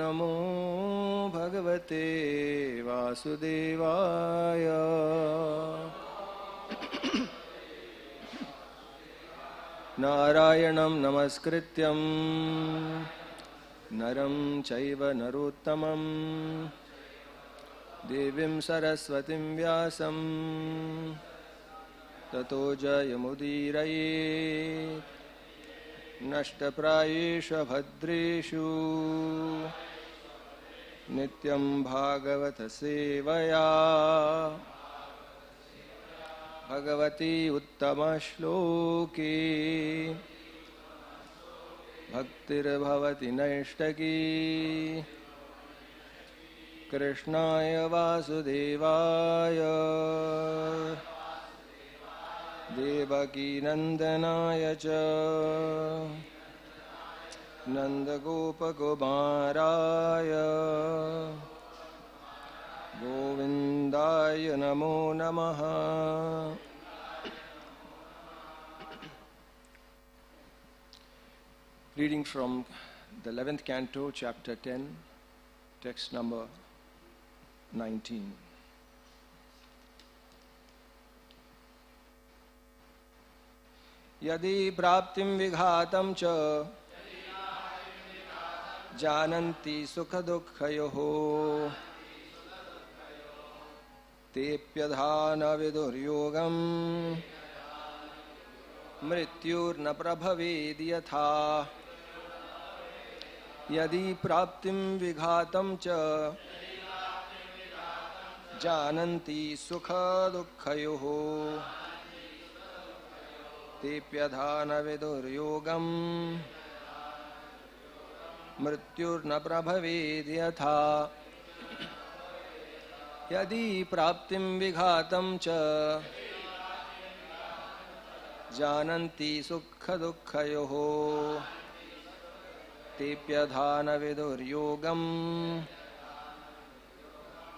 नमो भगवते वासुदेवाय। नारायणं नमस्कृत्यं नरं चैव नरोत्तमं देवीं सरस्वतीं व्यासं ततो जयमुदीरयेत्। नष्टप्रायेषु भद्रेषु नित्यं भागवत सेवया भगवती उत्तमश्लोके भक्तिर्भवति नैष्टकी। कृष्णाय वासुदेवाय देवकी नंदनाय च नंदगोपकुमाराय गोविंदाय नमो नमः। Reading from the 11th canto, chapter 10, text number 19. यदि प्राप्तिं विघातं च जानन्ति सुखदुःखयोः तेऽप्यधा न विदुर्योगम् मृत्युर्न प्रभवेद् यथा। यदि प्राप्तिं विघातं च जानन्ति सुखदुःखयोः तेऽप्यधा न विदुर्योगम् मृत्युर्न प्रभवेद् यथा। यदि प्राप्तिं विघातं च जानन्ति सुखदुःखयोः तेऽप्यधा न विदुर्योगम्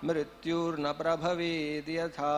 मृत्युर्न प्रभवेद् यथा।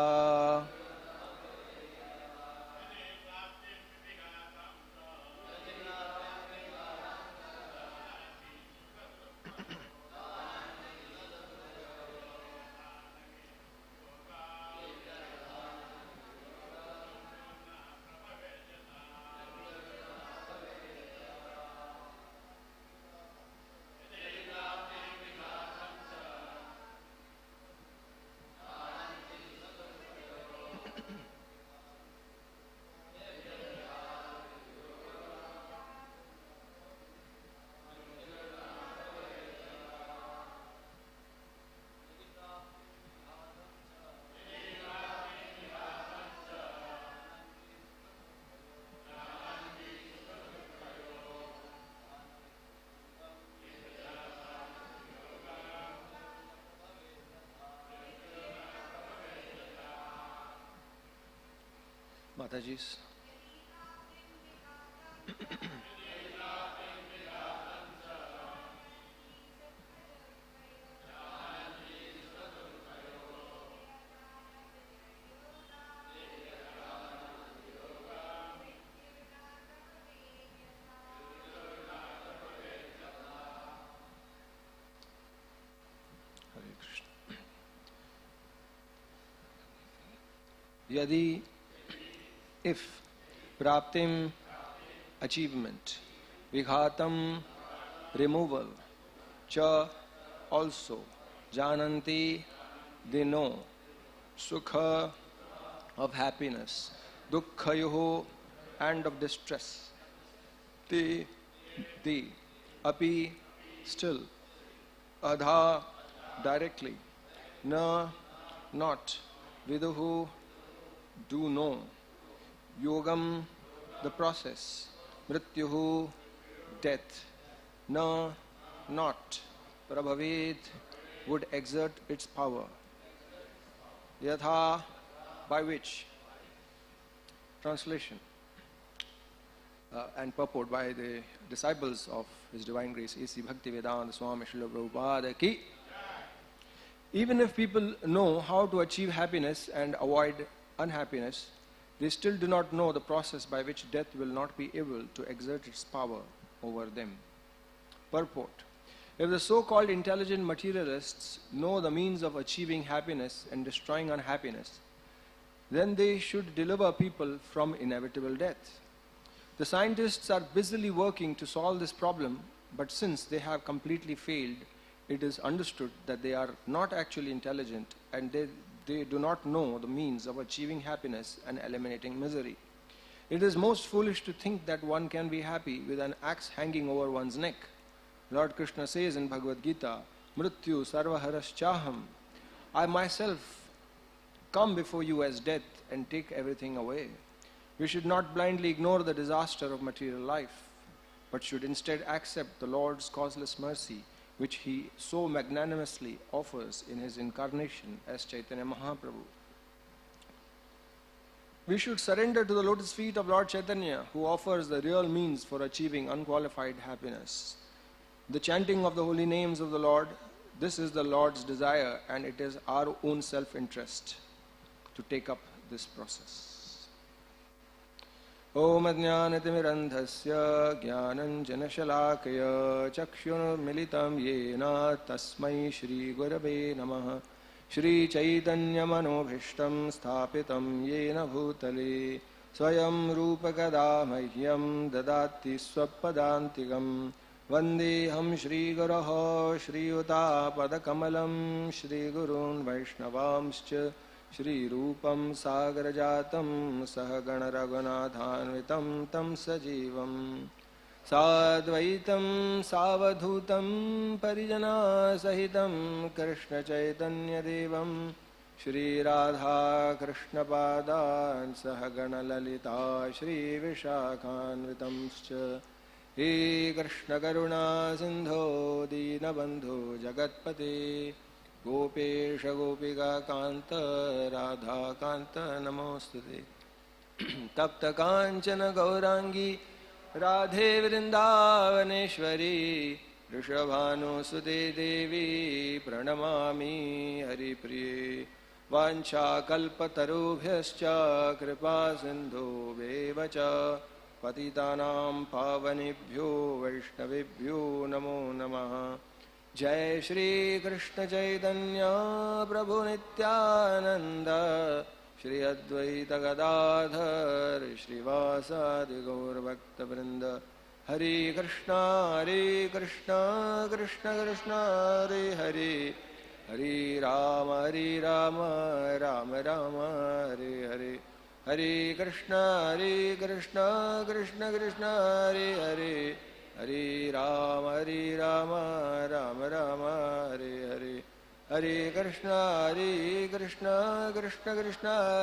Mataji's. Hare Krishna. Yadi, if praptim, achievement, vighatam, removal, cha, also, jananti, they know, sukha, of happiness, dukkhayoho, and of distress, they, api, still, adha, directly, na, not, viduhu, do know, yogam, the process, mrityuhu, death, na, not, prabhavet, would exert its power, yatha, by which. Translation and purport by the disciples of His Divine Grace, A.C. Bhaktivedanta Swami Srila Prabhupada ki. Even if people know how to achieve happiness and avoid unhappiness, they still do not know the process by which death will not be able to exert its power over them. Purport. If the so-called intelligent materialists know the means of achieving happiness and destroying unhappiness, then they should deliver people from inevitable death. The scientists are busily working to solve this problem, but since they have completely failed, it is understood that they are not actually intelligent and they do not know the means of achieving happiness and eliminating misery. It is most foolish to think that one can be happy with an axe hanging over one's neck. Lord Krishna says in Bhagavad Gita, Mrityu sarvaharashchaham, I myself come before you as death and take everything away. We should not blindly ignore the disaster of material life, but should instead accept the Lord's causeless mercy, which He so magnanimously offers in His incarnation as Chaitanya Mahaprabhu. We should surrender to the lotus feet of Lord Chaitanya, who offers the real means for achieving unqualified happiness. The chanting of the holy names of the Lord, this is the Lord's desire, and it is our own self-interest to take up this process. Om Ajnanatimirandhasya Jnananjanashalakaya Chakshunmilitam Yena Tasmai Shri Gurave Namaha Shri Chaitanya Manobhishtam Sthapitam Yena Bhutale Swayam Rupakada Mahyam Dadati Swapadantigam Vandeham Shri Guraho Shri Uta Padakamalam Shri Gurun Vaishnavamscha Shri Rupam Sagarajatam Sahagana Raghunathanvitam Tam Sajivam Sadvaitam Savadhutam Parijana Sahitam Krishna Chaitanya Devam Shri Radha Krishna Padan Sahagana Lalita Shri Vishakhanvitamscha He Krishna Karuna Sindho Dinabandhu Jagatpate Gopesha Gopika Kanta Radha Kanta Namostute Tapta Kanchana Gaurangi Radhe Vrindavaneshwari Rishabhanu Sute Devi Pranamami Haripriye Vancha Kalpatarubhyascha Kripa Sindhu Vevacha Patitanam Pavanibhyo Vaishnavibhyo Namo Namaha Jai Shri Krishna Chaitanya Prabhu Nityananda Shri Advaita Gadadhar Shri Vasadi Gaur Bhakta Vrinda Hare Krishna Krishna Krishna Hare Hare Hare Rama Rama Rama Hare Hare Hare Krishna Krishna Krishna Hare Hare Hare Rama Rama Rama Hare Hare Hare Krishna Krishna Krishna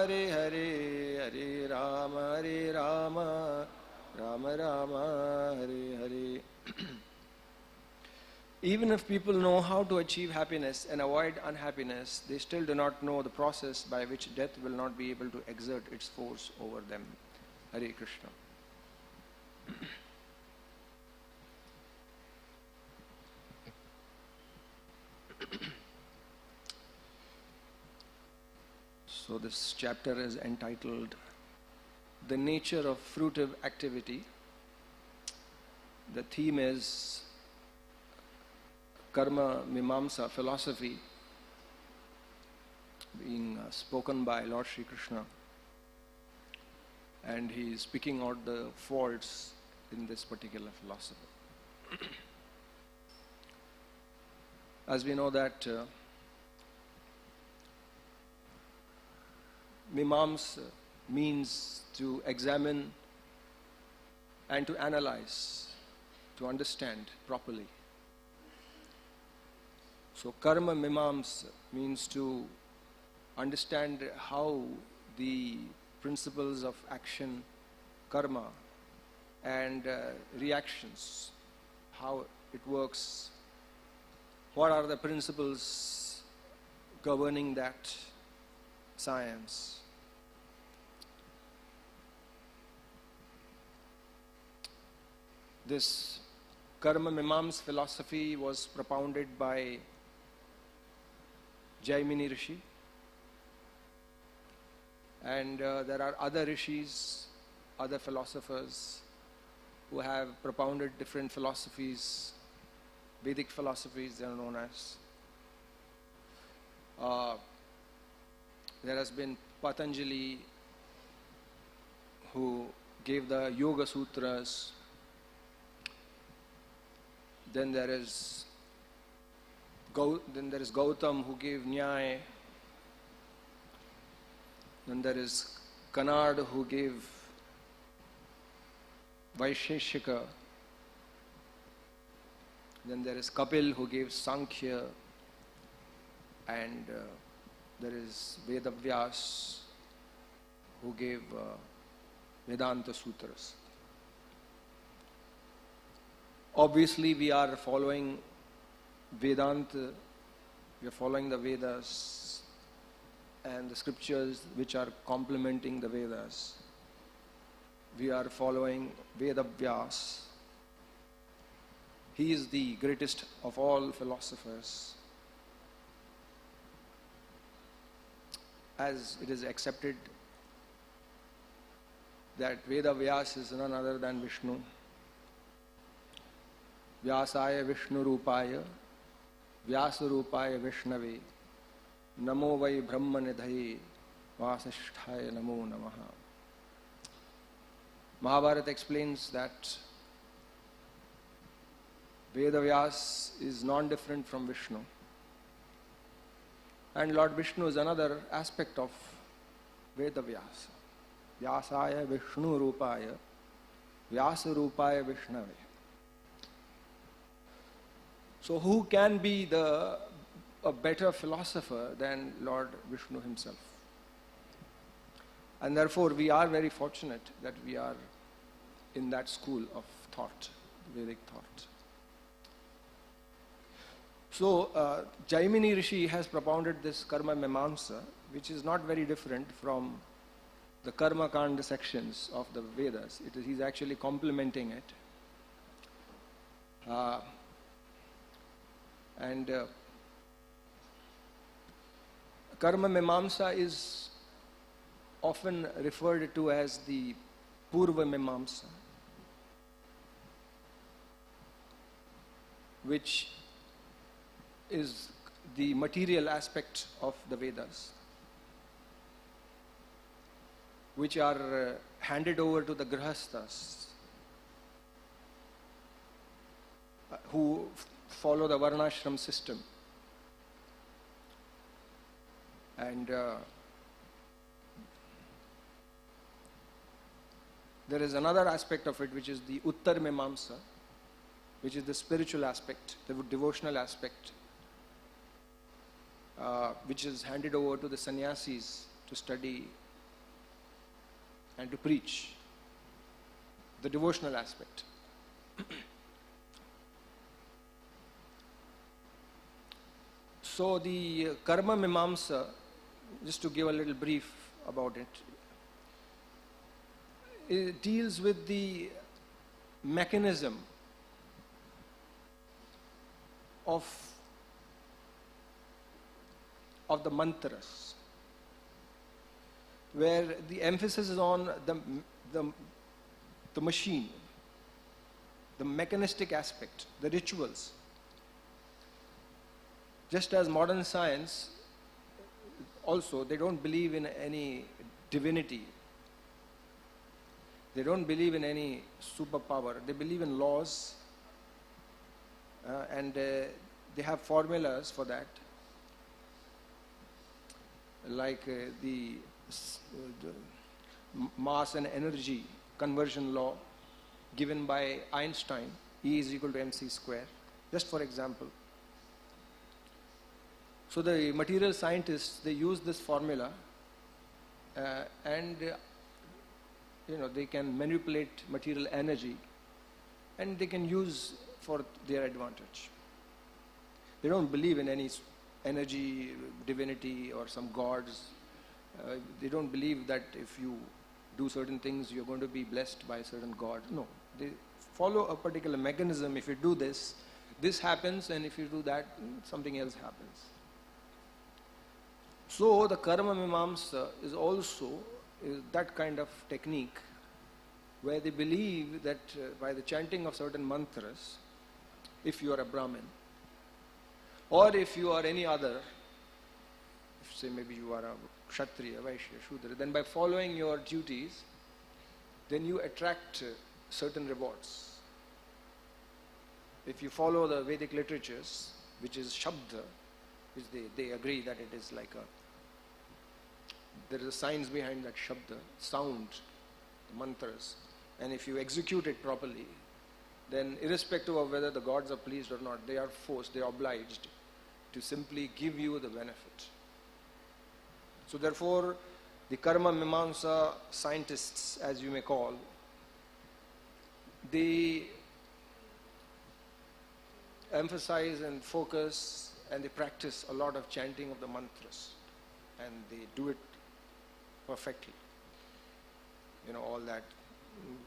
Hare Hare Hare Rama Rama Rama Hare Hare. Even if people know how to achieve happiness and avoid unhappiness, they still do not know the process by which death will not be able to exert its force over them. Hare Krishna. So this chapter is entitled The Nature of Fruitive Activity. The theme is Karma Mimamsa philosophy, being spoken by Lord Sri Krishna, and he is picking out the faults in this particular philosophy. As we know that Mimamsa means to examine and to analyze, to understand properly. So Karma Mimamsa means to understand how the principles of action, karma, and reactions, how it works, what are the principles governing that science. This Karma Mimamsa philosophy was propounded by Jaimini Rishi, and there are other rishis, other philosophers who have propounded different philosophies Vedic philosophies, they are known as. There has been Patanjali, who gave the Yoga Sutras. Then there is Gautam, who gave Nyaya. Then there is Kanad, who gave Vaisheshika. Then there is Kapil, who gave Sankhya. And there is Vedavyas, who gave Vedanta Sutras. Obviously, we are following Vedanta, we are following the Vedas and the scriptures which are complementing the Vedas. We are following Vedavyas. He is the greatest of all philosophers. As it is accepted that Vedavyas is none other than Vishnu. Vyasaya Vishnu Rupaya, Vyasa Rupaya Vishnave, Namo Vai Brahma Nidhaye, Vasishthaya Namo Namaha. Mahabharata explains that Vedavyas is non-different from Vishnu. And Lord Vishnu is another aspect of Vedavyasa. Vyasaya Vishnu Rupaya, Vyasa Rupaya Vishnave. So who can be a better philosopher than Lord Vishnu himself? And therefore we are very fortunate that we are in that school of thought, Vedic thought. So Jaimini Rishi has propounded this Karma Mimamsa, which is not very different from the Karma Kanda sections of the Vedas. He's actually complementing it. Karma Mimamsa is often referred to as the Purva Mimamsa, which is the material aspect of the Vedas, which are handed over to the Grihasthas, who follow the Varnashram system. And there is another aspect of it, which is the Uttar Mimamsa, which is the spiritual aspect, the devotional aspect, which is handed over to the sannyasis to study and to preach, the devotional aspect. So the Karma Mimamsa, just to give a little brief about it, it deals with the mechanism of the mantras, where the emphasis is on the machine, the mechanistic aspect, the rituals. Just as modern science, also, they don't believe in any divinity. They don't believe in any superpower. They believe in laws, and they have formulas for that, like the mass and energy conversion law given by Einstein, E is equal to mc square, just for example. So the material scientists, they use this formula and they can manipulate material energy and they can use for their advantage. They don't believe in any energy, divinity or some gods. They don't believe that if you do certain things you're going to be blessed by a certain god. No, they follow a particular mechanism. If you do this, this happens, and if you do that, something else happens. So the Karma Mimamsa is also that kind of technique where they believe that by the chanting of certain mantras, if you are a Brahmin, or if you are any other, if say maybe you are a Kshatriya, Vaishya, Shudra, then by following your duties, then you attract certain rewards. If you follow the Vedic literatures, which is Shabda, which they agree that it is like there is a science behind that Shabda, sound, the mantras, and if you execute it properly, then irrespective of whether the gods are pleased or not, they are forced, they are obliged to simply give you the benefit. So therefore, the Karma Mimamsa scientists, as you may call, they emphasize and focus and they practice a lot of chanting of the mantras, and they do it perfectly. You know,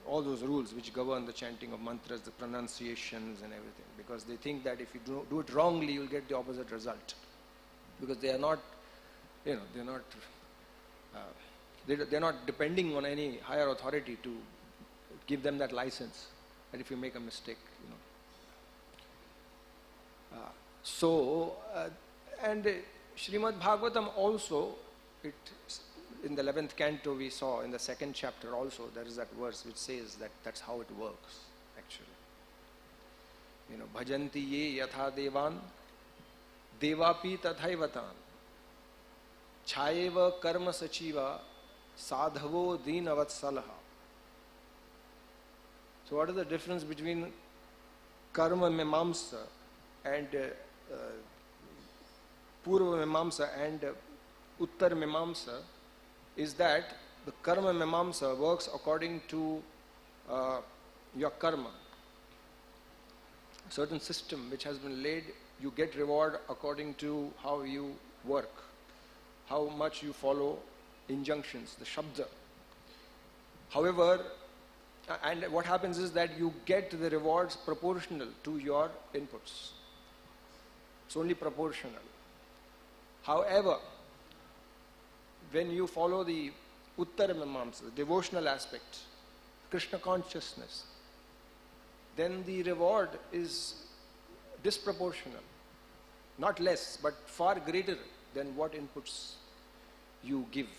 all those rules which govern the chanting of mantras, the pronunciations and everything, because they think that if you do it wrongly, you'll get the opposite result. Because they are not, you know, they're not depending on any higher authority to give them that license, that if you make a mistake, you know. And Srimad Bhagvatam also, in the 11th canto we saw, in the 2nd chapter also, there is that verse which says that that's how it works, actually. You know, bhajanti ye yatha devan, devapi tathaivatam, chayeva karma sachiva, sadhavo deenavatsalaha. So what is the difference between karma mimamsa and purva mimamsa and uttar mimamsa? Is that the karma mimamsa works according to your karma. A certain system which has been laid, you get reward according to how you work, how much you follow injunctions, the shabda. However, and what happens is that you get the rewards proportional to your inputs. It's only proportional. However, when you follow the Uttara Mimamsa, the devotional aspect, Krishna Consciousness, then the reward is disproportional. Not less, but far greater than what inputs you give.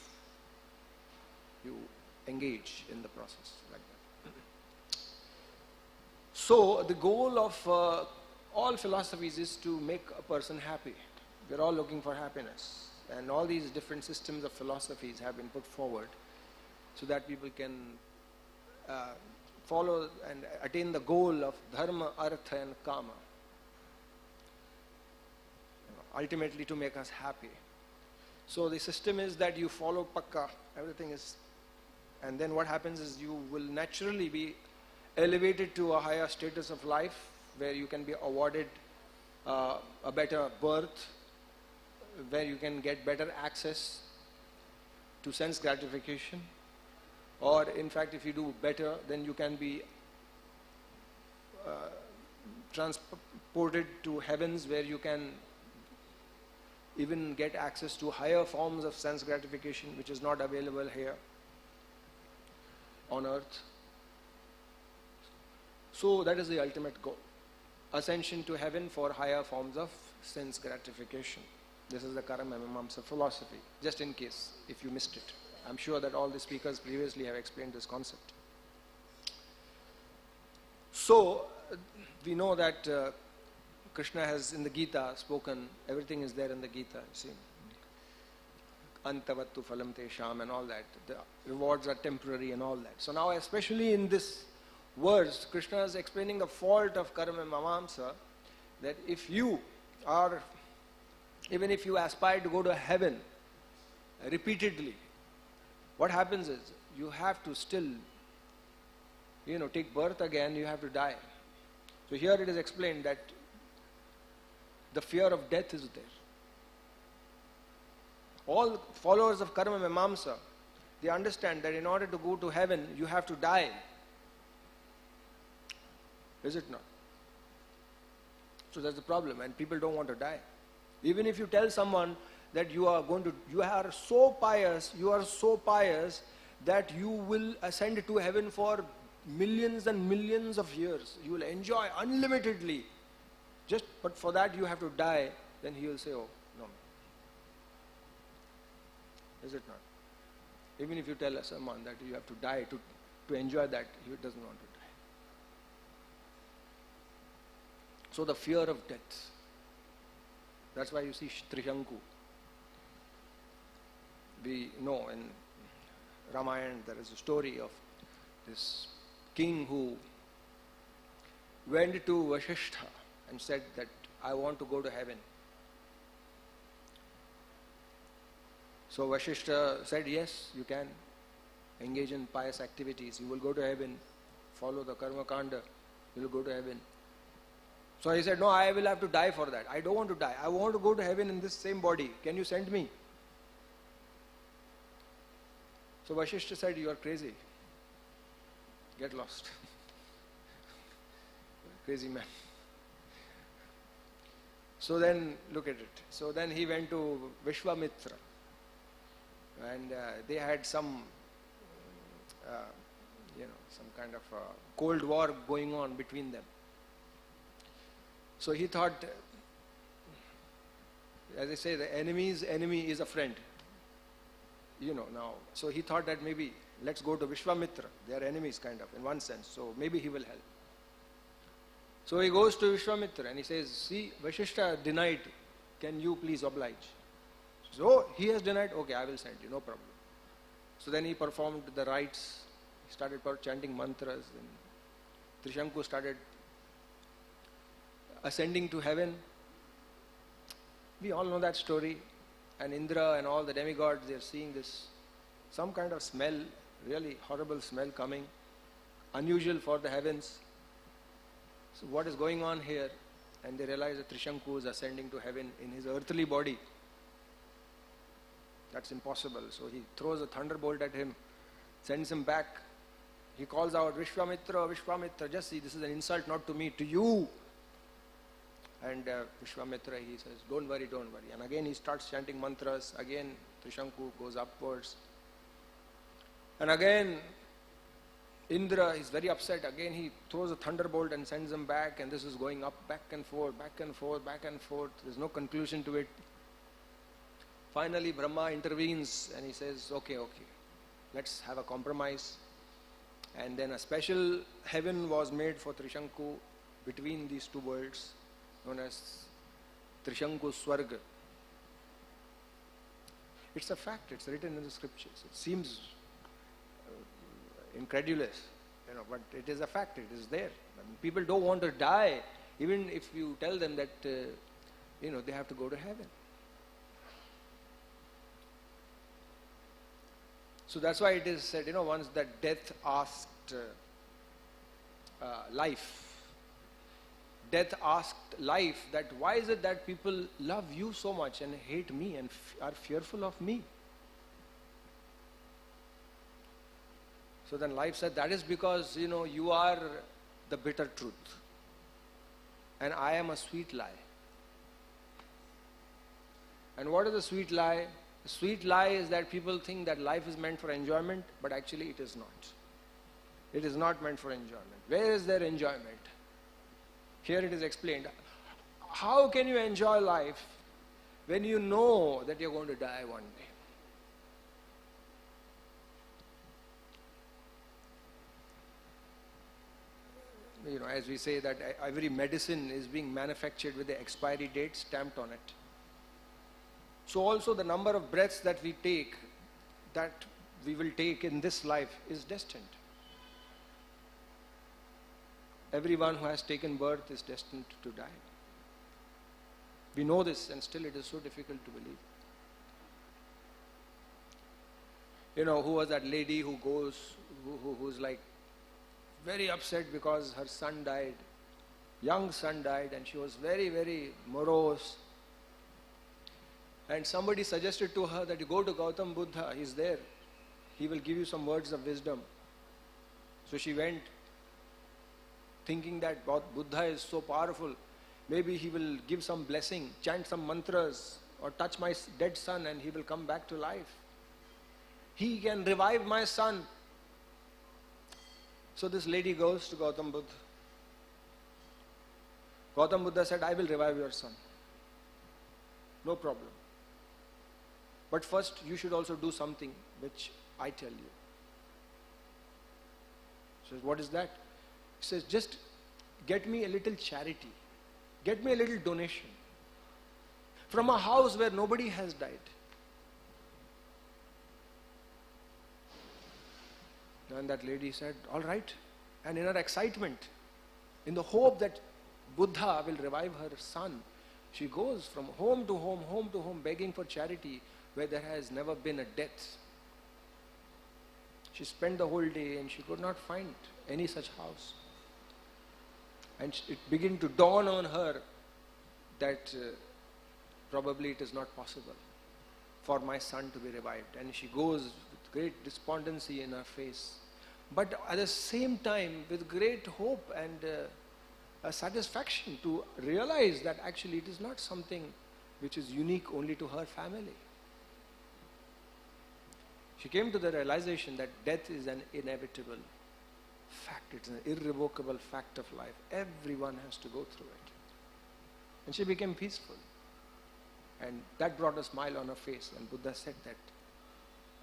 You engage in the process like that. So the goal of all philosophies is to make a person happy. We're all looking for happiness. And all these different systems of philosophies have been put forward so that people can follow and attain the goal of dharma, artha and kama. Ultimately to make us happy. So the system is that you follow pakka, everything is, and then what happens is you will naturally be elevated to a higher status of life where you can be awarded a better birth, where you can get better access to sense gratification, or in fact if you do better then you can be transported to heavens where you can even get access to higher forms of sense gratification which is not available here on earth. So that is the ultimate goal, ascension to heaven for higher forms of sense gratification. This is the Karma Mimamsa philosophy, just in case if you missed it. I'm sure that all the speakers previously have explained this concept. So we know that Krishna has in the Gita spoken, everything is there in the Gita, you see. Antavattu phalam tesham and all that. The rewards are temporary and all that. So now especially in this verse, Krishna is explaining the fault of Karma Mimamsa, that if you are, even if you aspire to go to heaven repeatedly, what happens is you have to still, take birth again, you have to die. So here it is explained that the fear of death is there. All followers of Karma Mimamsa, they understand that in order to go to heaven, you have to die. Is it not? So that's the problem, and people don't want to die. Even if you tell someone that you are so pious that you will ascend to heaven for millions and millions of years, you will enjoy unlimitedly But for that you have to die, then he will say, oh, no. Is it not? Even if you tell someone that you have to die to enjoy that, he doesn't want to die. So the fear of death. That's why you see Trishanku. We know in Ramayana there is a story of this king who went to Vasishtha and said that I want to go to heaven. So Vasishtha said, yes, you can engage in pious activities. You will go to heaven. Follow the karma kanda. You will go to heaven. So he said, no, I will have to die for that. I don't want to die. I want to go to heaven in this same body. Can you send me? So Vasishtha said, you are crazy. Get lost. Crazy man. So then, look at it. So then he went to Vishwamitra. And they had some kind of cold war going on between them. So he thought, as I say, the enemy's enemy is a friend. Now. So he thought that maybe let's go to Vishwamitra. They are enemies kind of, in one sense. So maybe he will help. So he goes to Vishwamitra and he says, see, Vasishtha denied. Can you please oblige? So he has denied. Okay, I will send you. No problem. So then he performed the rites. He started chanting mantras. And Trishanku started ascending to heaven. We all know that story. And Indra and all the demigods, they are seeing this, some kind of smell, really horrible smell coming, unusual for the heavens. So what is going on here? And they realize that Trishanku is ascending to heaven in his earthly body. That's impossible. So he throws a thunderbolt at him, sends him back. He calls out, Vishwamitra, Vishwamitra, just see, this is an insult not to me, to you. And Vishwamitra, he says, don't worry, don't worry. And again he starts chanting mantras. Again Trishanku goes upwards. And again Indra is very upset. Again he throws a thunderbolt and sends him back. And this is going up, back and forth, back and forth, back and forth. There's no conclusion to it. Finally Brahma intervenes and he says, okay, let's have a compromise. And then a special heaven was made for Trishanku between these two worlds, known as Trishanku Swarga. It's a fact, it's written in the scriptures. It seems incredulous, but it is a fact, it is there. I mean, people don't want to die, even if you tell them that, they have to go to heaven. So that's why it is said, once that death asked life. Death asked life that why is it that people love you so much and hate me and are fearful of me? So then life said, that is because, you are the bitter truth. And I am a sweet lie. And what is the sweet lie? The sweet lie is that people think that life is meant for enjoyment, but actually it is not. It is not meant for enjoyment. Where is their enjoyment? Here it is explained. How can you enjoy life when you know that you're going to die one day? As we say that every medicine is being manufactured with the expiry date stamped on it. So also the number of breaths that we take, that we will take in this life is destined. Everyone who has taken birth is destined to die. We know this and still it is so difficult to believe. Who was that lady who who's like very upset because her son died, young son died, and she was very, very morose. And somebody suggested to her that you go to Gautam Buddha, he's there. He will give you some words of wisdom. So she went, thinking that Buddha is so powerful. Maybe he will give some blessing, chant some mantras, or touch my dead son and he will come back to life. He can revive my son. So this lady goes to Gautam Buddha. Gautam Buddha said, I will revive your son. No problem. But first, you should also do something which I tell you. He says, what is that? He says, just get me a little charity. Get me a little donation from a house where nobody has died. And that lady said, all right. And in her excitement, in the hope that Buddha will revive her son, she goes from home to home, begging for charity where there has never been a death. She spent the whole day and she could not find any such house. And it began to dawn on her that probably it is not possible for my son to be revived. And she goes with great despondency in her face, but at the same time with great hope and a satisfaction to realize that actually it is not something which is unique only to her family. She came to the realization that death is an inevitable fact. It's an irrevocable fact of life. Everyone has to go through it. And she became peaceful. And that brought a smile on her face. And Buddha said that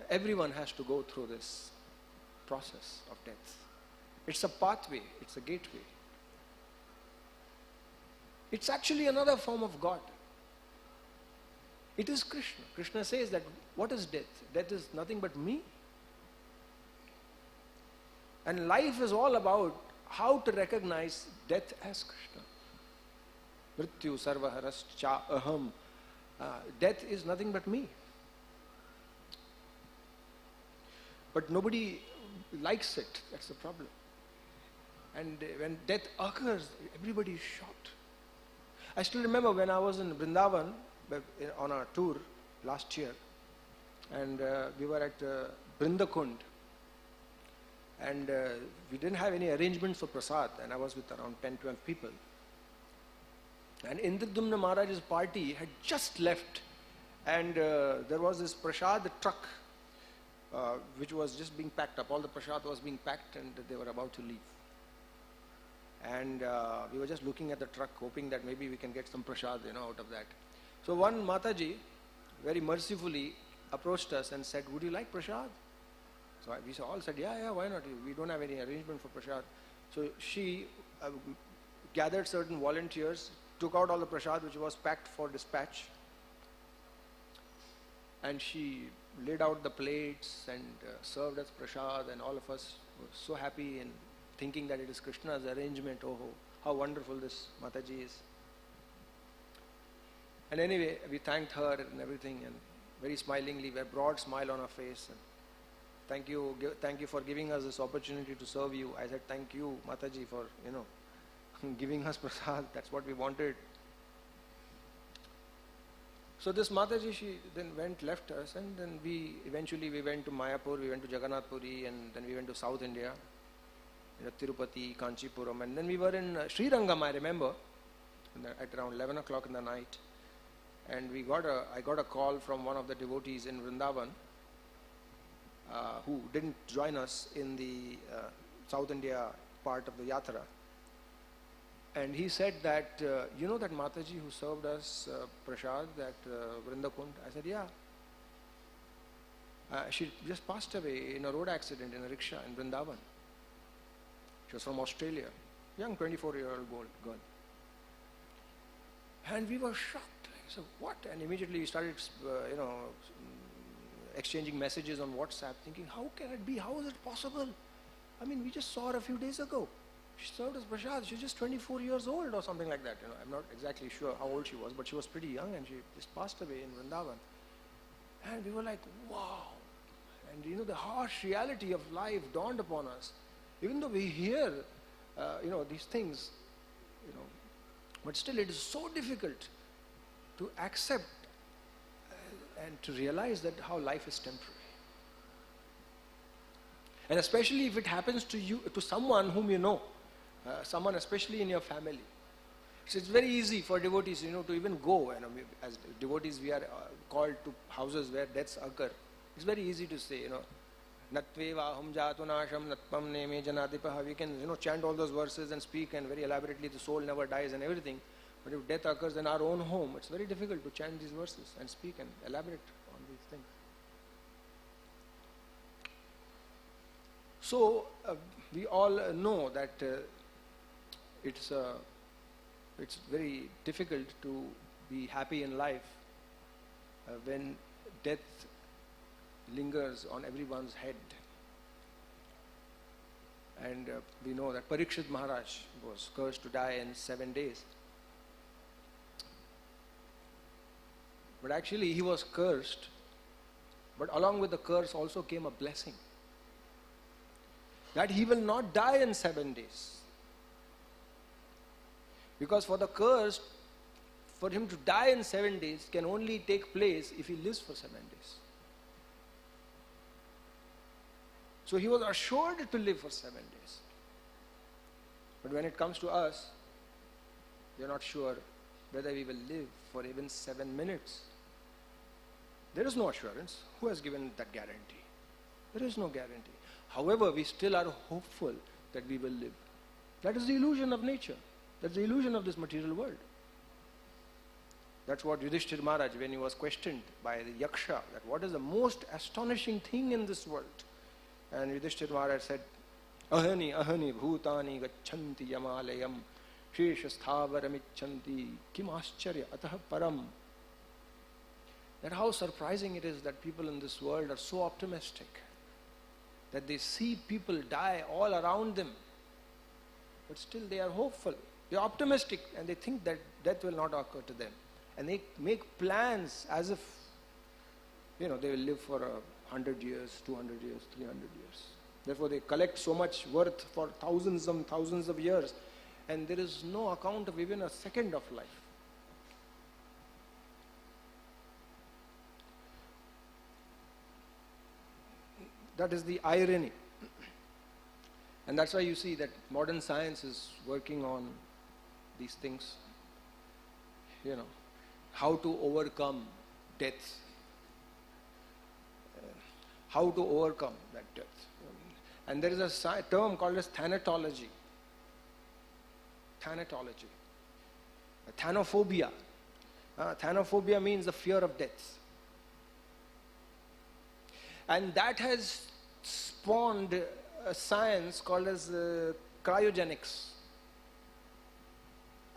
everyone has to go through this process of death. It's a pathway. It's a gateway. It's actually another form of God. It is Krishna. Krishna says that what is death? Death is nothing but me. And life is all about how to recognize death as Krishna. Mrityu sarvaharascha aham. Death is nothing but me. But nobody likes it. That's the problem. And when death occurs, everybody is shocked. I still remember when I was in Vrindavan on a tour last year, and we were at Brindakund, and we didn't have any arrangements for prasad, and I was with around 10-12 people. And Indradumna Maharaj's party had just left, and there was this prasad truck which was just being packed up. All the prasad was being packed and they were about to leave. And we were just looking at the truck, hoping that maybe we can get some prasad, out of that. So one Mataji very mercifully approached us and said, would you like prasad? So we all said, yeah, why not? We don't have any arrangement for prasad. So she gathered certain volunteers, took out all the prasad which was packed for dispatch, and she laid out the plates and served us prasad, and all of us were so happy and thinking that it is Krishna's arrangement. Oh, how wonderful this Mataji is. And anyway, we thanked her and everything, and very smilingly, with a broad smile on her face, and thank you for giving us this opportunity to serve you. I said, thank you, Mataji, for giving us prasad. That's what we wanted. So this Mataji, she then left us, and then we went to Mayapur, we went to Jagannath Puri, and then we went to South India, Tirupati, Kanchipuram, and then we were in Srirangam, I remember, at around 11 o'clock in the night. And I got a call from one of the devotees in Vrindavan who didn't join us in the South India part of the yatra. And he said that, that Mataji who served us prasad at Vrindakund? I said, yeah. She just passed away in a road accident in a rickshaw in Vrindavan. She was from Australia, young 24-year-old girl. And we were shocked. So what? And immediately we started, exchanging messages on WhatsApp, thinking, how can it be? How is it possible? I mean, we just saw her a few days ago. She served as prasad. She's just 24 years old or something like that. I'm not exactly sure how old she was, but she was pretty young, and she just passed away in Vrindavan. And we were like, wow. And the harsh reality of life dawned upon us. Even though we hear, these things, but still it is so difficult to accept and to realize that how life is temporary. And especially if it happens to you, to someone whom you know, someone especially in your family. So it's very easy for devotees, to even go. As devotees, we are called to houses where deaths occur. It's very easy to say, Natvevahum jatunasham natpam neme janadipaha. We can, chant all those verses and speak and very elaborately the soul never dies and everything. But if death occurs in our own home, it's very difficult to chant these verses and speak and elaborate on these things. So we all know that it's very difficult to be happy in life when death lingers on everyone's head. And we know that Parikshit Maharaj was cursed to die in 7 days. But actually he was cursed, but along with the curse also came a blessing. That he will not die in 7 days. Because for the curse, for him to die in 7 days can only take place if he lives for 7 days. So he was assured to live for 7 days. But when it comes to us, we are not sure whether we will live for even 7 minutes. There is no assurance. Who has given that guarantee? There is no guarantee. However, we still are hopeful that we will live. That is the illusion of nature. That's the illusion of this material world. That's what Yudhishthira Maharaj, when he was questioned by the Yaksha, that what is the most astonishing thing in this world? And Yudhishthira Maharaj said, Ahani ahani bhutani gacchanti yamalayam sheshasthavaramicchanti kim ascharya atah param. That how surprising it is that people in this world are so optimistic, that they see people die all around them, but still they are hopeful. They are optimistic and they think that death will not occur to them. And they make plans as if, they will live for 100 years, 200 years, 300 years. Therefore they collect so much worth for thousands and thousands of years, and there is no account of even a second of life. That is the irony. And that's why you see that modern science is working on these things. How to overcome death. How to overcome that death. And there is a term called as thanatology. Thanatology. Thanophobia. Thanophobia means the fear of death. And that has spawned a science called as cryogenics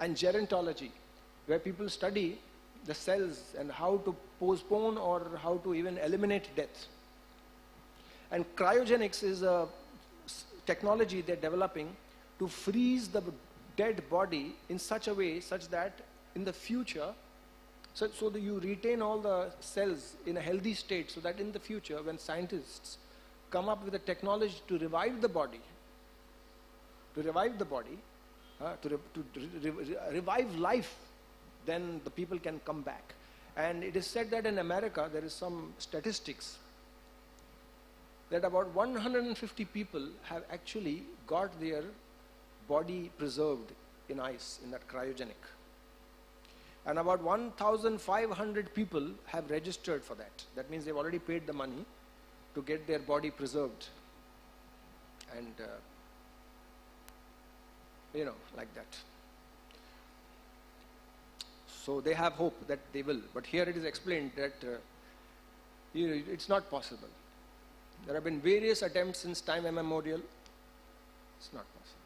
and gerontology, where people study the cells and how to postpone or how to even eliminate death. And cryogenics is a technology they're developing to freeze the dead body in such a way such that in the future, so that you retain all the cells in a healthy state, so that in the future when scientists come up with a technology to revive the body, revive life, then the people can come back. And it is said that in America there is some statistics that about 150 people have actually got their body preserved in ice, in that cryogenic. And about 1,500 people have registered for that. That means they've already paid the money to get their body preserved. And, like that. So they have hope that they will. But here it is explained that it's not possible. There have been various attempts since time immemorial. It's not possible.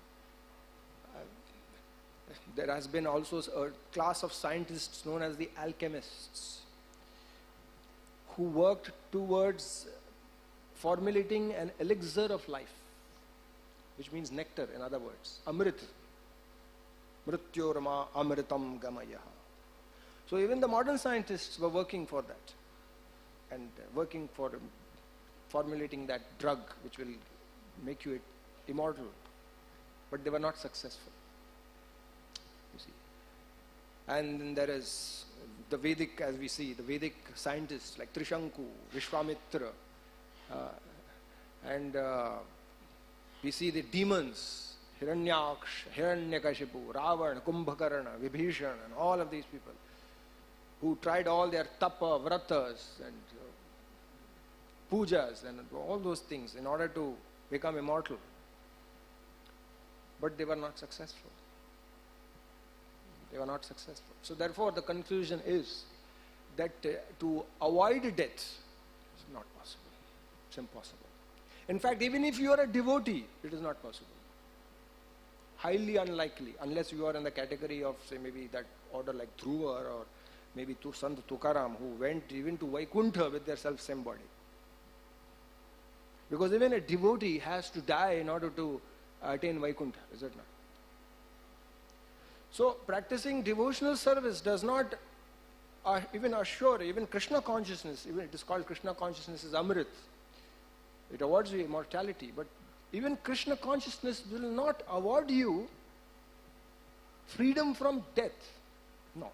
There has been also a class of scientists known as the alchemists, who worked towards formulating an elixir of life, which means nectar, in other words, amrit. Mrityorama amritam gamayaha. So even the modern scientists were working for that, and working for formulating that drug which will make you immortal, but they were not successful. You see. And then there is the Vedic, as we see, the Vedic scientists like Trishanku, Vishwamitra, and we see the demons, Hiranyaksh, Hiranyakashipu, Ravan, Kumbhakarna, Vibhishan, and all of these people who tried all their tapa, vratas, and pujas and all those things in order to become immortal. But they were not successful. They were not successful. So therefore the conclusion is that to avoid death is not possible. It's impossible. In fact, even if you are a devotee, it is not possible. Highly unlikely, unless you are in the category of, say, maybe that order like Dhruva or maybe Sant Tukaram, who went even to Vaikuntha with their self-same body. Because even a devotee has to die in order to attain Vaikuntha, is it not? So practicing devotional service does not even assure, even Krishna consciousness, even it is called Krishna consciousness is Amrit. It awards you immortality, but even Krishna consciousness will not award you freedom from death. No.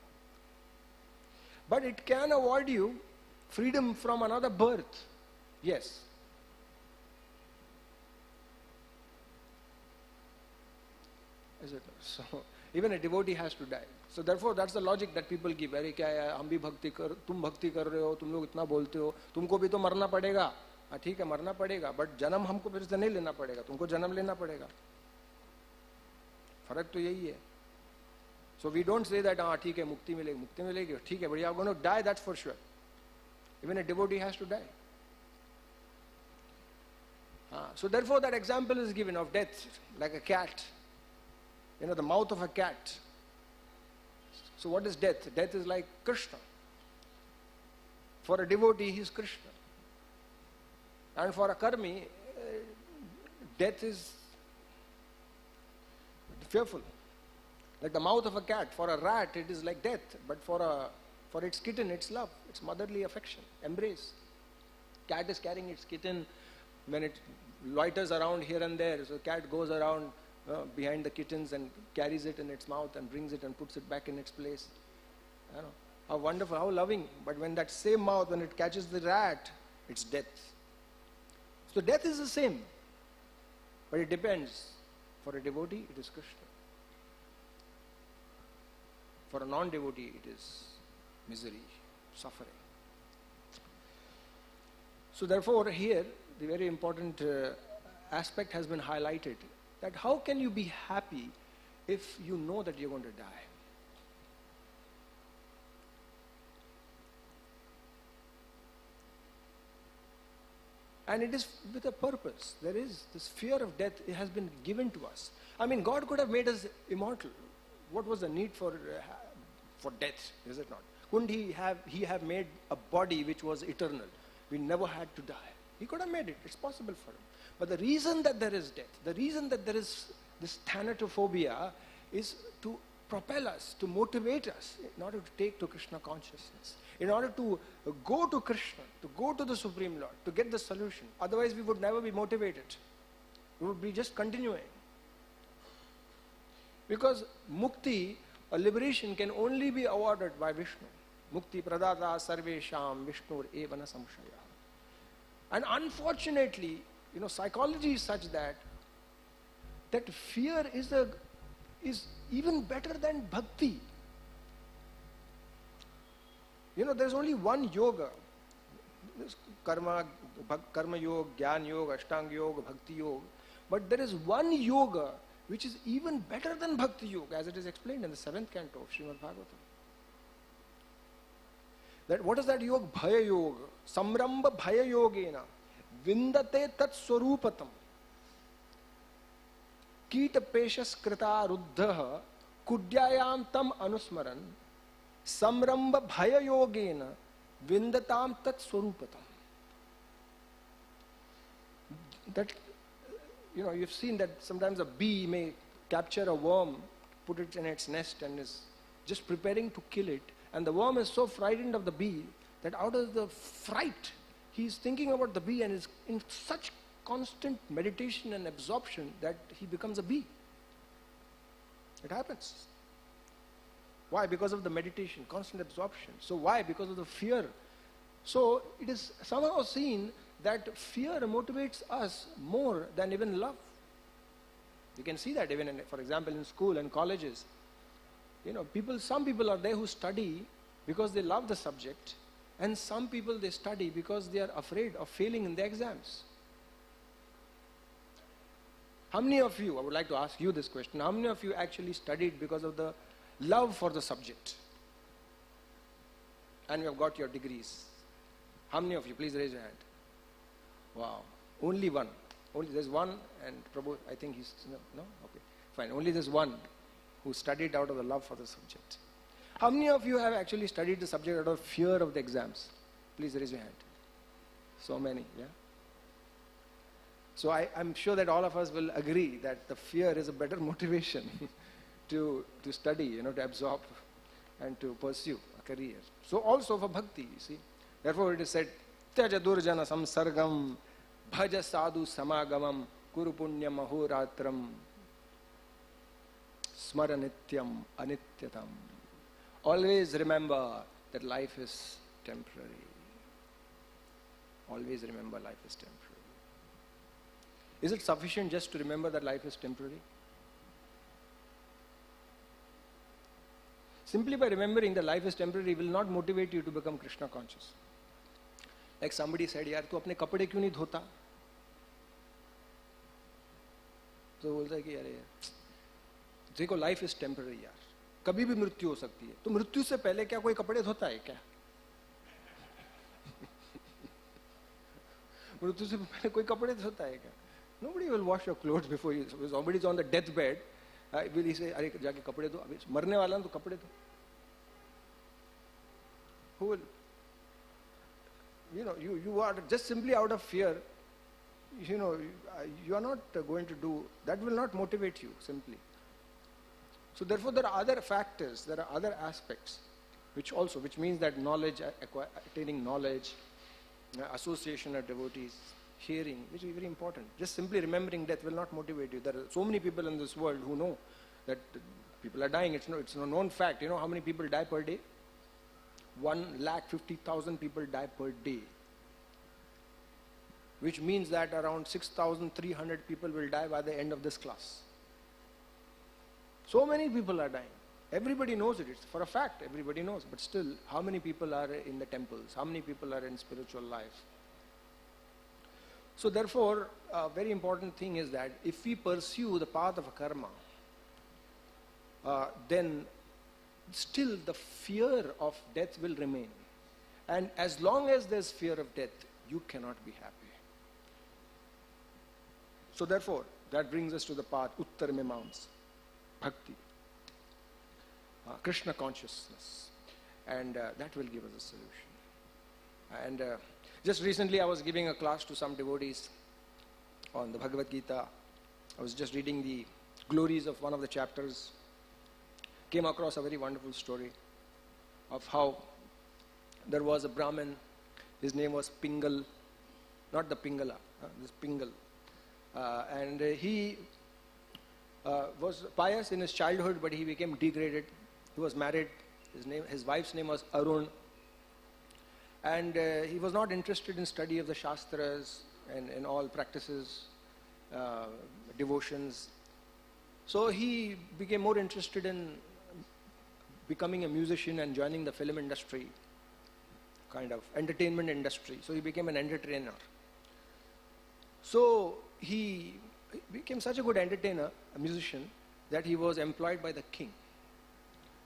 But it can award you freedom from another birth. Yes. Is it? So even a devotee has to die. So therefore that's the logic that people give. अरे क्या है, हम भी भक्ति कर, तुम भक्ति कर रहे हो, तुम लोग इतना बोलते हो, तुमको भी तो मरना पड़ेगा. हाँ ठीक है, मरना पड़ेगा, बट जन्म हमको फिर से नहीं लेना पड़ेगा, तुमको जन्म लेना पड़ेगा. फर्क तो यही है. So we don't say that हाँ ठीक है मुक्ति मिलेगी, ठीक है, but you are going to die, that's for sure. Even a devotee has to die. So therefore that example is given of death, like a cat. You know, the mouth of a cat. So what is death? Death is like Krishna. For a devotee, he is Krishna. And for a karmi, death is fearful. Like the mouth of a cat. For a rat, it is like death. But for its kitten, it's love. It's motherly affection, embrace. Cat is carrying its kitten when it loiters around here and there. So cat goes around behind the kittens and carries it in its mouth and brings it and puts it back in its place. You know, how wonderful, how loving. But when that same mouth, when it catches the rat, it's death. So death is the same. But it depends. For a devotee, it is Krishna. For a non-devotee, it is misery, suffering. So therefore here, the very important aspect has been highlighted. That how can you be happy if you know that you're going to die? And it is with a purpose. There is this fear of death, it has been given to us. I mean, God could have made us immortal. What was the need for death, is it not? Couldn't He have made a body which was eternal? We never had to die. He could have made it. It's possible for Him. But the reason that there is death, the reason that there is this thanatophobia is to propel us, to motivate us in order to take to Krishna consciousness, in order to go to Krishna, to go to the Supreme Lord, to get the solution. Otherwise we would never be motivated. We would be just continuing. Because mukti, or liberation, can only be awarded by Vishnu. Mukti pradata sarvesham Vishnur evana samshaya. And unfortunately, you know, psychology is such that fear is even better than bhakti. You know, there's only one yoga. There's karma yoga, jnana yoga, ashtanga yoga, bhakti yoga. But there is one yoga which is even better than bhakti yoga, as it is explained in the 7th canto of Srimad Bhagvatam. That what is that yoga? Bhaya yoga. Samramba bhaya yogena. Vindate tat swarupatam. Kita peshas krita ruddha kudyayam tam anusmaran. Samramba bhaya yogena. Vindatam tat swarupatam. That, you know, you've seen that sometimes a bee may capture a worm, put it in its nest and is just preparing to kill it. And the worm is so frightened of the bee that out of the fright, he is thinking about the bee and is in such constant meditation and absorption that he becomes a bee. It happens. Why? Because of the meditation, constant absorption. So why? Because of the fear. So it is somehow seen that fear motivates us more than even love. You can see that even, for example, in school and colleges. You know, some people are there who study because they love the subject, And some people, they study because they are afraid of failing in the exams. How many of you, I would like to ask you this question, how many of you actually studied because of the love for the subject? And you have got your degrees. How many of you? Please raise your hand. Wow. Only one. Only there's one, and Prabhu, I think he's, no? Okay. Fine. Only there's one who studied out of the love for the subject. How many of you have actually studied the subject out of fear of the exams? Please raise your hand. So many, yeah? So I'm sure that all of us will agree that the fear is a better motivation to study, to absorb and to pursue a career. So also for bhakti, you see. Therefore it is said, Tyaja durjana samsargam bhaja sadhu samagamam kuru punyam ahoratram smara nityam anityatam. Always remember that life is temporary. Always remember life is temporary. Is it sufficient just to remember that life is temporary? Simply by remembering that life is temporary will not motivate you to become Krishna conscious. Like somebody said, यार तू अपने कपड़े क्यों नहीं धोता? तो बोलता है कि यार देखो life is temporary यार, कभी भी मृत्यु हो सकती है, तो मृत्यु से पहले क्या कोई कपड़े धोता है क्या? मृत्यु से पहले कोई कपड़े धोता है क्या? Nobody will wash your clothes before you. If somebody is on the deathbed, will he say, अरे जाके कपड़े धो, अभी मरने वाला है तो कपड़े धो? Who will? You are just simply out of fear. You are not going to do, that will not motivate you simply. So therefore there are other factors, there are other aspects, which means that knowledge, attaining knowledge, association of devotees, hearing, which is very important. Just simply remembering death will not motivate you. There are so many people in this world who know that people are dying. It's a known fact. You know how many people die per day? 150,000 people die per day. Which means that around 6,300 people will die by the end of this class. So many people are dying. Everybody knows it. It's for a fact. Everybody knows. But still, how many people are in the temples? How many people are in spiritual life? So therefore, a very important thing is that if we pursue the path of karma, then still the fear of death will remain. And as long as there's fear of death, you cannot be happy. So therefore, that brings us to the path, Uttar Mimamsa, Bhakti, Krishna Consciousness. And that will give us a solution. And just recently I was giving a class to some devotees on the Bhagavad Gita. I was just reading the glories of one of the chapters. Came across a very wonderful story of how there was a Brahmin. His name was Pingal, not the Pingala, this Pingal. And he was pious in his childhood, but he became degraded. He was married. His wife's name was Arun. And he was not interested in study of the Shastras and in all practices, devotions. So he became more interested in becoming a musician and joining the film industry, kind of entertainment industry. So he became an entertainer. So he became such a good entertainer, a musician, that he was employed by the king.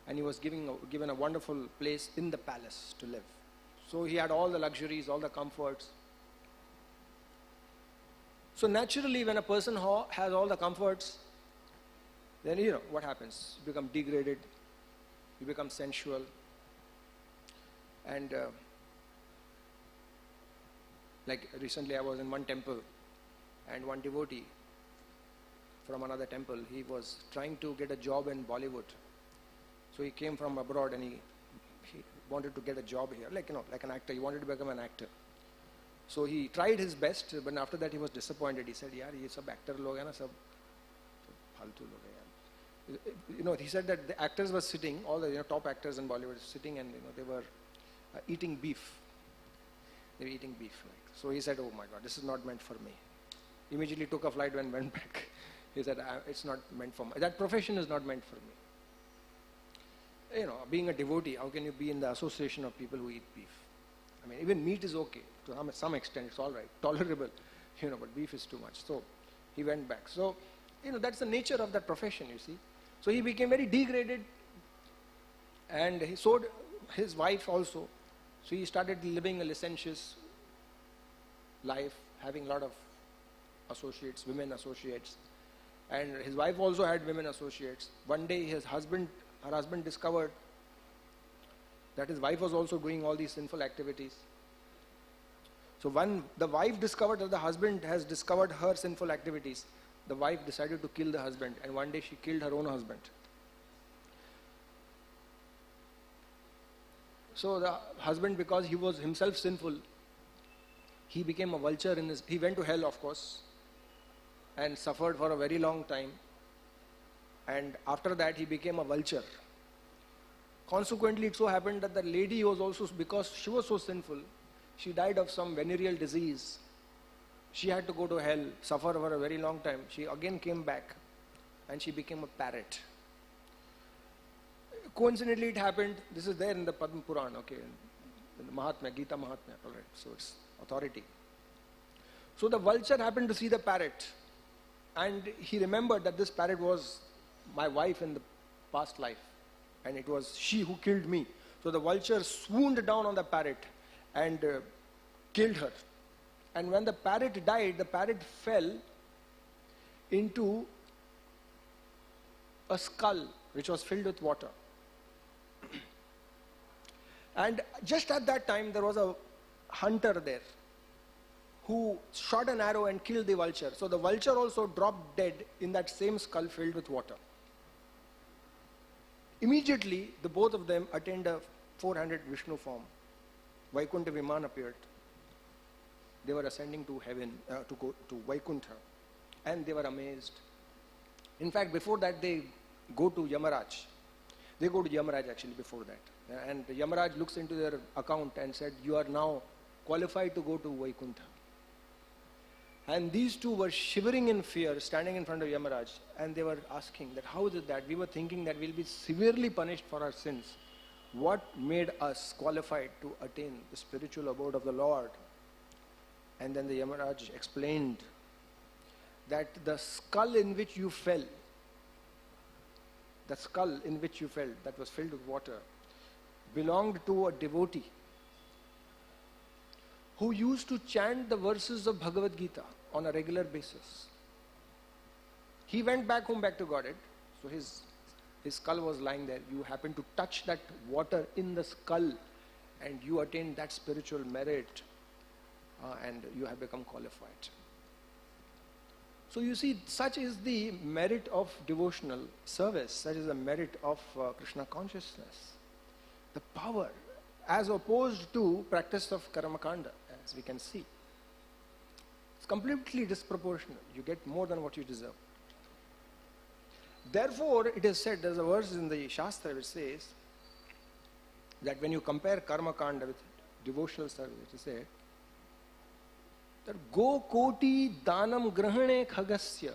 And he was given a wonderful place in the palace to live. So he had all the luxuries, all the comforts. So naturally, when a person has all the comforts, then what happens? You become degraded, you become sensual. And like recently I was in one temple, and one devotee from another temple, he was trying to get a job in Bollywood. So he came from abroad and he wanted to get a job here, like an actor. He wanted to become an actor. So he tried his best, but after that he was disappointed. He said, "Yaar, ye sab actor log hai na, sab faltu log hai yaar." He said that the actors were sitting, all the top actors in Bollywood sitting, and they were eating beef. They were eating beef. So he said, "Oh my God, this is not meant for me." Immediately took a flight and went back. He said, "It's not meant for me. That profession is not meant for me." Being a devotee, how can you be in the association of people who eat beef? I mean, even meat is okay. To some extent, it's all right, tolerable, but beef is too much. So he went back. So, that's the nature of that profession, you see. So he became very degraded, and he sold his wife also. So he started living a licentious life, having a lot of associates, women associates. And his wife also had women associates. One day her husband discovered that his wife was also doing all these sinful activities. So when the wife discovered that the husband has discovered her sinful activities, the wife decided to kill the husband, and one day she killed her own husband. So the husband, because he was himself sinful, he became a vulture he went to hell, of course, and suffered for a very long time. And after that he became a vulture. Consequently, it so happened that the lady was also, because she was so sinful, she died of some venereal disease. She had to go to hell, suffer for a very long time. She again came back and she became a parrot. Coincidentally, it happened, this is there in the Padma Puran, okay, in the Mahatmya, Gita Mahatmya, alright, so it's authority. So the vulture happened to see the parrot, and he remembered that this parrot was my wife in the past life, and it was she who killed me. So the vulture swooned down on the parrot and killed her. And when the parrot died, the parrot fell into a skull which was filled with water. And just at that time, there was a hunter there who shot an arrow and killed the vulture. So the vulture also dropped dead in that same skull filled with water. Immediately, the both of them attained a 400 Vishnu form. Vaikuntha Viman appeared. They were ascending to heaven, to go to Vaikuntha, and they were amazed. In fact, before that, they go to Yamaraj. They go to Yamaraj actually before that. And Yamaraj looks into their account and said, "You are now qualified to go to Vaikuntha." And these two were shivering in fear, standing in front of Yamaraj, and they were asking that, how is it that we were thinking that we'll be severely punished for our sins? What made us qualified to attain the spiritual abode of the Lord? And then the Yamaraj explained that the skull in which you fell, that was filled with water, belonged to a devotee who used to chant the verses of Bhagavad Gita on a regular basis. He went back home, back to Godhead, so his skull was lying there. You happened to touch that water in the skull and you attained that spiritual merit, and you have become qualified. So you see, such is the merit of devotional service, such is the merit of Krishna consciousness. The power, as opposed to practice of Karmakanda, as we can see. It's completely disproportional. You get more than what you deserve. Therefore, it is said, there's a verse in the Shastra which says that when you compare Karmakanda with devotional service, it is said that Go Koti Danam Grahane Khagasya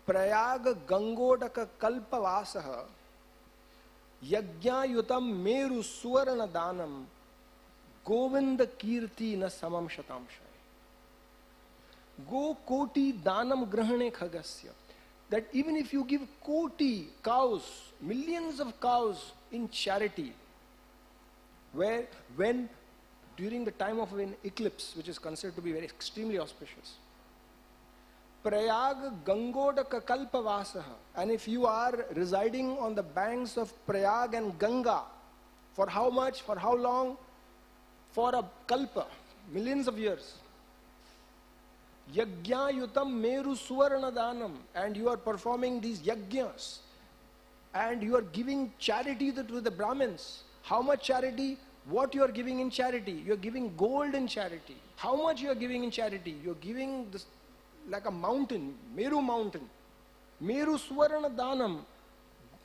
Prayag Gangodaka Kalpavasaha Yagyayutam Meru Suvarna Danam Govinda Kirti Na Samam Shatamshay. Go Koti Danam Grahane Khagasya. That even if you give koti cows, millions of cows in charity, when during the time of an eclipse, which is considered to be very extremely auspicious, Prayag Gangodaka Kalpavasaha, and if you are residing on the banks of Prayag and Ganga, for how much, for how long? For a kalpa, millions of years. Yagyayutam Meru Suvarna Danam, and you are performing these yagyas, and you are giving charity to the Brahmins. How much charity? What you are giving in charity? You are giving gold in charity. How much you are giving in charity? You are giving this like a mountain, Meru mountain. Meru Suvarna Danam.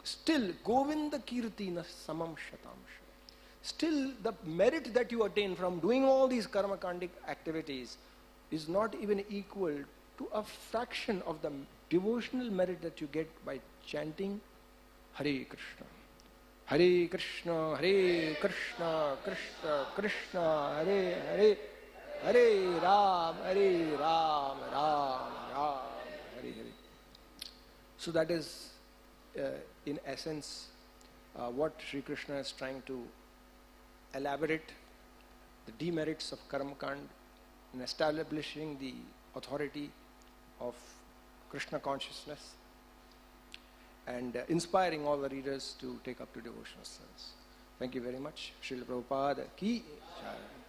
Still, Govinda Kirti Na Samam Shatamsha. Still, the merit that you attain from doing all these karmakandic activities is not even equal to a fraction of the devotional merit that you get by chanting Hare Krishna, Hare Krishna, Krishna Krishna, Hare Hare, Hare Ram, Ram Ram, Hare Hare. So that is, in essence, what Sri Krishna is trying to elaborate, the demerits of Karma Kand in establishing the authority of Krishna consciousness and inspiring all the readers to take up to devotional service. Thank you very much. Srila Prabhupada ki jai.